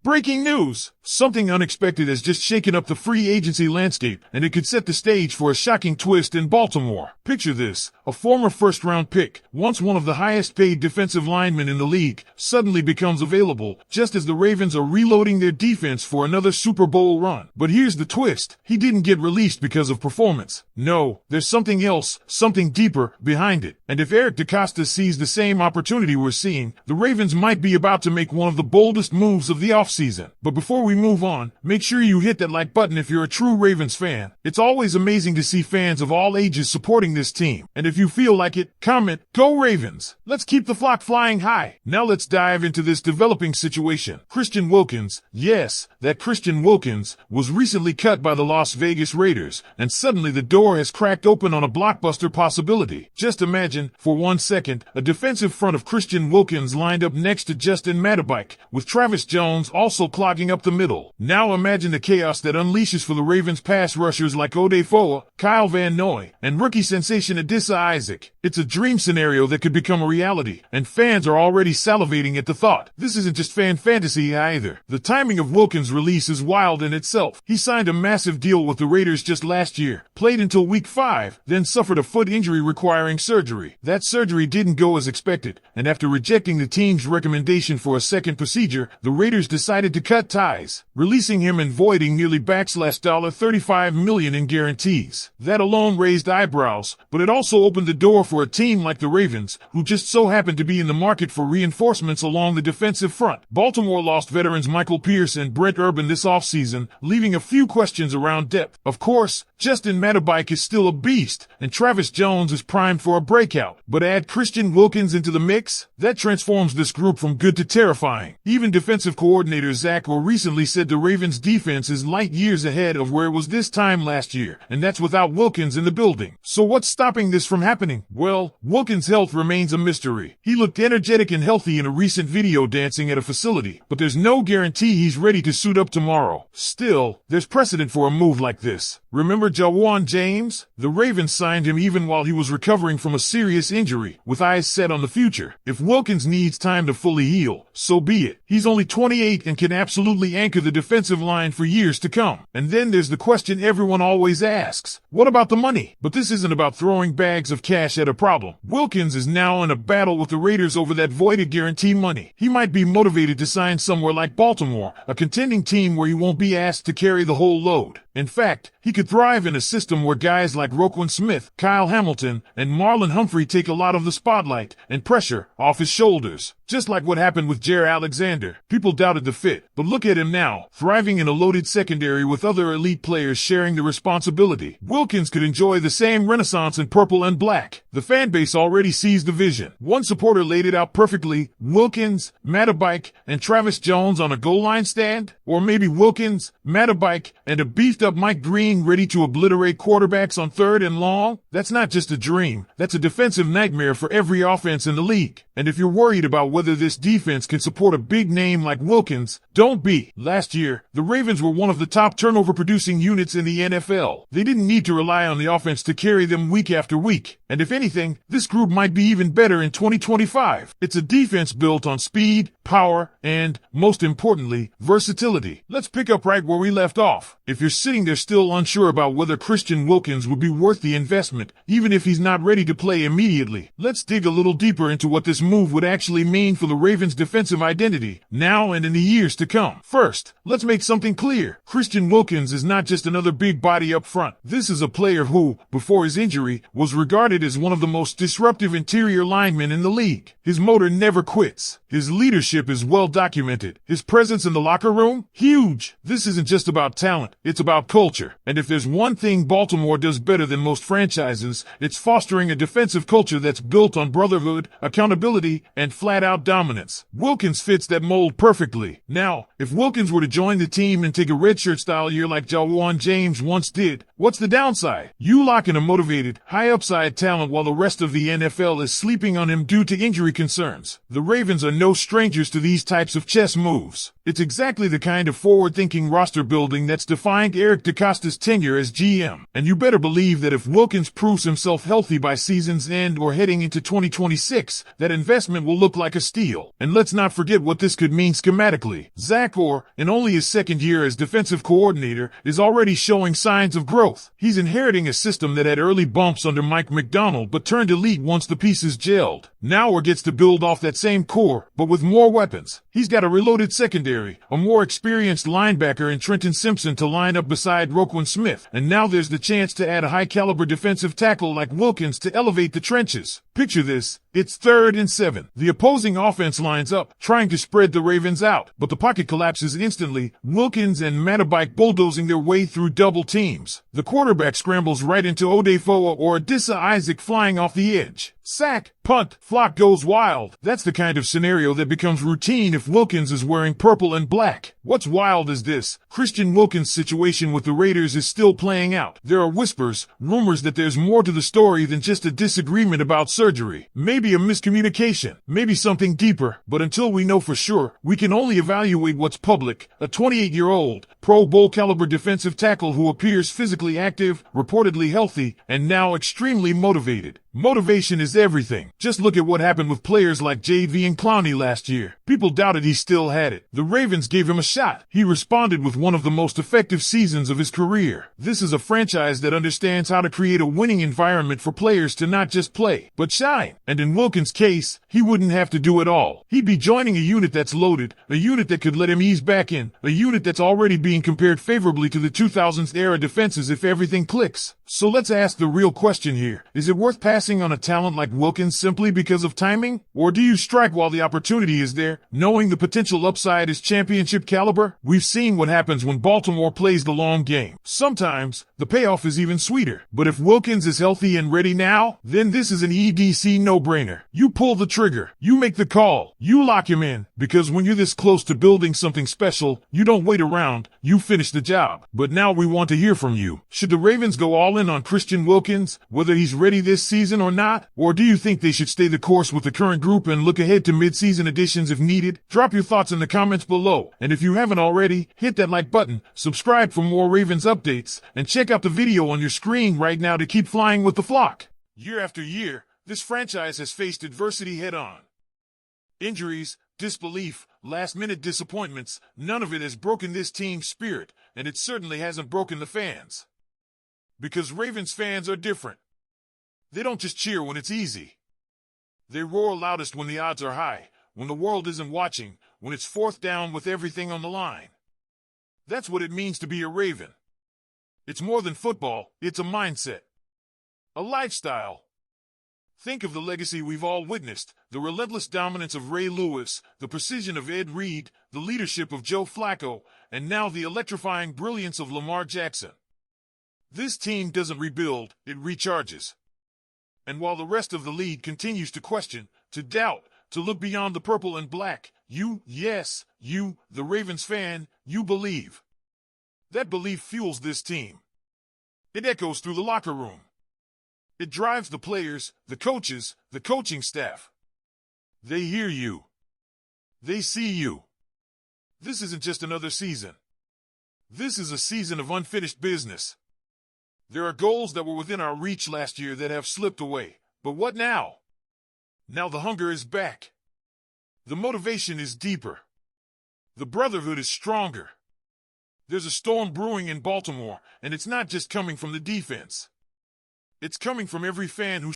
Breaking news! Something unexpected has just shaken up the free agency landscape, and it could set the stage for a shocking twist in Baltimore. Picture this. A former first-round pick, once one of the highest-paid defensive linemen in the league, suddenly becomes available, just as the Ravens are reloading their defense for another Super Bowl run. But here's the twist. He didn't get released because of performance. No, there's something else, something deeper, behind it. And if Eric DeCosta sees the same opportunity we're seeing, the Ravens might be about to make one of the boldest moves of the offseason. But before we move on, make sure you hit that like button if you're a true Ravens fan. It's always amazing to see fans of all ages supporting this team. And if you feel like it, comment, "Go Ravens." Let's keep the flock flying high. Now let's dive into this developing situation. Christian Wilkins, yes, that Christian Wilkins, was recently cut by the Las Vegas Raiders, and suddenly the door has cracked open on a blockbuster possibility. Just imagine, for 1 second, a defensive front of Christian Wilkins lined up next to Justin Madubike, with Travis Jones also clogging up the middle. Now imagine the chaos that unleashes for the Ravens pass rushers like Odefoa, Kyle Van Noy, and rookie sensation Adissa Isaac. It's a dream scenario that could become a reality, and fans are already salivating at the thought. This isn't just fan fantasy either. The timing of Wilkins' release is wild in itself. He signed a massive deal with the Raiders just last year, played until week 5, then suffered a foot injury requiring surgery. That surgery didn't go as expected, and after rejecting the team's recommendation for a second procedure, the Raiders decided to cut ties, releasing him and voiding nearly $35 million in guarantees. That alone raised eyebrows, but it also opened the door for a team like the Ravens, who just so happened to be in the market for reinforcements along the defensive front. Baltimore lost veterans Michael Pierce and Brent Urban this offseason, leaving a few questions around depth. Of course, Justin Madubike is still a beast, and Travis Jones is primed for a breakout. But add Christian Wilkins into the mix, that transforms this group from good to terrifying. Even defensive coordinator Zach Orr recently said the Ravens' defense is light years ahead of where it was this time last year, and that's without Wilkins in the building. So what's stopping this from happening? Well, Wilkins' health remains a mystery. He looked energetic and healthy in a recent video dancing at a facility, but there's no guarantee he's ready to suit up tomorrow. Still, there's precedent for a move like this. Remember Jawan James? The Ravens signed him even while he was recovering from a serious injury, with eyes set on the future. If Wilkins needs time to fully heal, so be it. He's only 28 and can absolutely anchor the defensive line for years to come. And then there's the question everyone always asks. What about the money? But this isn't about throwing bags of cash at a problem. Wilkins is now in a battle with the Raiders over that voided guarantee money. He might be motivated to sign somewhere like Baltimore, a contending team where he won't be asked to carry the whole load. In fact, he could thrive in a system where guys like Roquan Smith, Kyle Hamilton, and Marlon Humphrey take a lot of the spotlight and pressure off his shoulders. Just like what happened with Jair Alexander. People doubted the fit, but look at him now, thriving in a loaded secondary with other elite players sharing the responsibility. Wilkins could enjoy the same renaissance in purple and black. The fan base already sees the vision. One supporter laid it out perfectly. Wilkins, Madubike, and Travis Jones on a goal line stand? Or maybe Wilkins, Madubike, and a beefed-up Mike Green ready to obliterate quarterbacks on 3rd and long? That's not just a dream. That's a defensive nightmare for every offense in the league. And if you're worried about whether this defense can support a big name like Wilkins, don't be. Last year, the Ravens were one of the top turnover-producing units in the NFL. They didn't need to rely on the offense to carry them week after week. And if anything, this group might be even better in 2025. It's a defense built on speed, power, and, most importantly, versatility. Let's pick up right where we left off. If you're sitting there still unsure about whether Christian Wilkins would be worth the investment, even if he's not ready to play immediately, let's dig a little deeper into what this move would actually mean for the Ravens' defensive identity, now and in the years to come. First, let's make something clear. Christian Wilkins is not just another big body up front. This is a player who, before his injury, was regarded as one of the most disruptive interior linemen in the league. His motor never quits. His leadership is well documented. His presence in the locker room? Huge. This isn't just about talent. It's about culture. And if there's one thing Baltimore does better than most franchises, it's fostering a defensive culture that's built on brotherhood, accountability, and flat-out dominance. Wilkins fits that mold perfectly. Now, if Wilkins were to join the team and take a redshirt-style year like Jawan James once did, what's the downside? You lock in a motivated, high-upside talent while the rest of the NFL is sleeping on him due to injury concerns. The Ravens are no strangers to these types of chess moves. It's exactly the kind of forward-thinking roster building that's defined Eric DeCosta's tenure as GM. And you better believe that if Wilkins proves himself healthy by season's end or heading into 2026, that investment will look like a steal. And let's not forget what this could mean schematically. Zach Orr, in only his second year as defensive coordinator, is already showing signs of growth. He's inheriting a system that had early bumps under Mike McDonald but turned elite once the pieces gelled. Now Orr gets to build off that same core, but with more weapons. He's got a reloaded secondary, a more experienced linebacker in Trenton Simpson to line up beside Roquan Smith, and now there's the chance to add a high-caliber defensive tackle like Wilkins to elevate the trenches. Picture this. It's 3rd and 7. The opposing offense lines up, trying to spread the Ravens out, but the pocket collapses instantly, Wilkins and Matabike bulldozing their way through double teams. The quarterback scrambles right into Odefoa or Adissa Isaac flying off the edge. Sack, punt, flock goes wild. That's the kind of scenario that becomes routine if Wilkins is wearing purple and black. What's wild is this. Christian Wilkins' situation with the Raiders is still playing out. There are whispers, rumors that there's more to the story than just a disagreement about surgery. Maybe a miscommunication, maybe something deeper, but until we know for sure, we can only evaluate what's public. A 28-year-old, Pro Bowl caliber defensive tackle who appears physically active, reportedly healthy, and now extremely motivated. Motivation is everything. Just look at what happened with players like JV and Clowney last year. People doubted he still had it. The Ravens gave him a shot. He responded with one of the most effective seasons of his career. This is a franchise that understands how to create a winning environment for players to not just play, but shine. And in Wilkins' case, he wouldn't have to do it all. He'd be joining a unit that's loaded, a unit that could let him ease back in, a unit that's already being compared favorably to the 2000s era defenses if everything clicks. So let's ask the real question here. Is it worth passing on a talent like Wilkins simply because of timing? Or do you strike while the opportunity is there, knowing the potential upside is championship caliber? We've seen what happens when Baltimore plays the long game. Sometimes, the payoff is even sweeter. But if Wilkins is healthy and ready now, then this is an EDC no-brainer. You pull the trigger. You make the call. You lock him in. Because when you're this close to building something special, you don't wait around. You finish the job. But now we want to hear from you. Should the Ravens go all in on Christian Wilkins, whether he's ready this season or not? Or do you think they should stay the course with the current group and look ahead to mid-season additions if needed? Drop your thoughts in the comments below. And if you haven't already, hit that like button, subscribe for more Ravens updates, and check out the video on your screen right now to keep flying with the flock. Year after year, this franchise has faced adversity head-on. Injuries, disbelief, last-minute disappointments, none of it has broken this team's spirit, and it certainly hasn't broken the fans. Because Ravens fans are different. They don't just cheer when it's easy. They roar loudest when the odds are high, when the world isn't watching, when it's 4th down with everything on the line. That's what it means to be a Raven. It's more than football, it's a mindset. A lifestyle. Think of the legacy we've all witnessed, the relentless dominance of Ray Lewis, the precision of Ed Reed, the leadership of Joe Flacco, and now the electrifying brilliance of Lamar Jackson. This team doesn't rebuild, it recharges. And while the rest of the league continues to question, to doubt, to look beyond the purple and black, you, yes, you, the Ravens fan, you believe. That belief fuels this team. It echoes through the locker room. It drives the players, the coaches, the coaching staff. They hear you. They see you. This isn't just another season. This is a season of unfinished business. There are goals that were within our reach last year that have slipped away. But what now? Now the hunger is back. The motivation is deeper. The brotherhood is stronger. There's a storm brewing in Baltimore, and it's not just coming from the defense. It's coming from every fan who